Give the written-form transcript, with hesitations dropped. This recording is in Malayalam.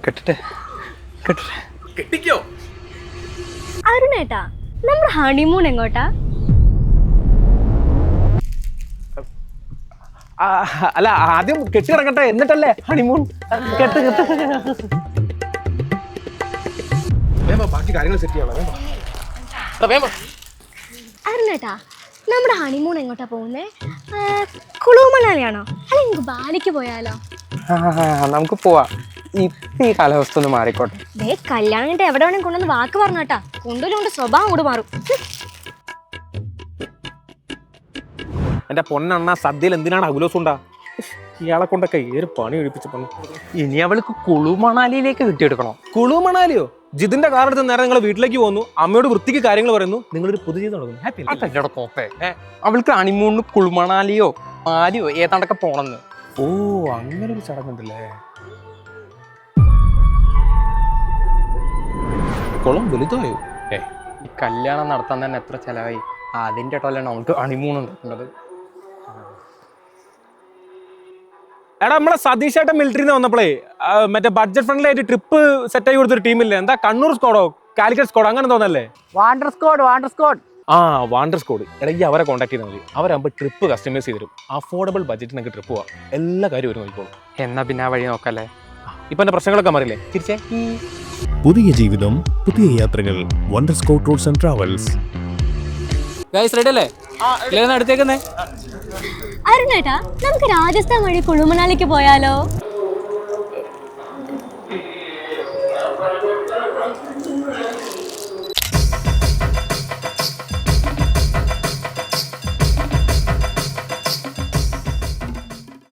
കെട്ടിട്ടെ കെട്ടിട്ടെ കെട്ടിക്കോ. അരുണേട്ടാ, നമ്മുടെ ഹണിമൂൺ എങ്ങോട്ടാ? അല്ല, ആദ്യം കെട്ടി കിടക്കട്ടെ, എന്നിട്ടല്ലേ ഹണിമൂൺ. കെട്ട് കെട്ട്. ബാക്കി കാര്യങ്ങൾ സെറ്റ് ചെയ്യണം. അരുണേട്ടാ, നമ്മുടെ ഹണിമൂൺ എങ്ങോട്ടാ പോകുന്നേ? കുളു മണാലിയാണോ അല്ലെങ്കിൽ ബാലിക്ക് പോയാലോ? നമുക്ക് പോവാ. ഇപ്പൊ ഈ കാലാവസ്ഥ ഒന്ന് മാറിക്കോട്ടെ. ദേ കല്യാണം കഴിഞ്ഞിട്ട് എവിടെ വേണമെങ്കിൽ കൊണ്ടുവന്ന് വാക്ക് പറഞ്ഞാട്ടാ, കൊണ്ടുകൊണ്ട് സ്വഭാവം കൂടെ മാറും. എന്റെ പൊന്നെണ്ണ, സദ്യയിൽ എന്തിനാണ് അകുലോസുണ്ടാ? ഇയാളെ കൊണ്ടൊക്കെ ഏത് പണി ഒഴിപ്പിച്ച് പണി. ഇനി അവൾക്ക് കുളു മണാലിയിലേക്ക് കിട്ടിയെടുക്കണം. കുളു മണാലിയോ? ജിതിന്റെ കാർ എടുത്ത് നേരെ നിങ്ങൾ വീട്ടിലേക്ക് പോകുന്നു, അമ്മയോട് വൃത്തിക്ക് കാര്യങ്ങൾ പറയുന്നു, നിങ്ങളൊരു പുതുജീവിതം നടക്കുന്നു. ഹാപ്പി. അവൾക്ക് ഹണിമൂണിന് കുളു മണാലിയോ മാലിയോ ഏതാണ്ടൊക്കെ പോണെന്ന്. ഓ, അങ്ങനെ ഒരു ചടങ്ങുണ്ടല്ലേ. കുളം വലുതായോ? ഈ കല്യാണം നടത്താൻ തന്നെ എത്ര ചെലവായി. അതിന്റെ ഇടയിലാണ് അവൾക്ക് ഹണിമൂൺ ഉണ്ടാക്കുന്നത്. എടാ, നമ്മളെ സതീഷ് ഏട്ടൻ മിലിറ്ററിന്ന് വന്നപ്പോഴേ മറ്റേ ബഡ്ജറ്റ് ഫ്രണ്ട്ലി ആയിട്ട് ട്രിപ്പ് സെറ്റ് ആയി കൊടുത്തൊരു ടീമില്ലേ, എന്താ കണ്ണൂർ സ്കോഡോ കാലിക്കറ്റ് സ്കോഡോ അങ്ങനെ തോന്നല്ലേ? Wonder squad. ആ, വാണ്ടർ സ്കോഡ്. ഇടയ്ക്ക് അവരെ കോൺടാക്ട് ചെയ്താൽ മതി. അവരാകുമ്പോൾ ട്രിപ്പ് കസ്റ്റമൈസ് ചെയ്ത് തരും. അഫോർഡബിൾ ബഡ്ജറ്റിനൊക്കെ ട്രിപ്പ് പോവാം. എല്ലാ കാര്യവും ഒരു നോക്കിക്കോളും. എന്നാ പിന്നെ ആ വഴി നോക്കല്ലേ. ഇപ്പൊ എന്റെ പ്രശ്നങ്ങളൊക്കെ മാറിയില്ലേ? തിരിച്ചേ. പുതിയ ജീവിതം, പുതിയ യാത്രകൾ. Wonder scout tours and travels. Ready അല്ലേ? എടുത്തേക്കുന്നേ. അരുണേട്ടാ, നമുക്ക് രാജസ്ഥാൻ വഴി കുളു മണാലിക്ക് പോയാലോ?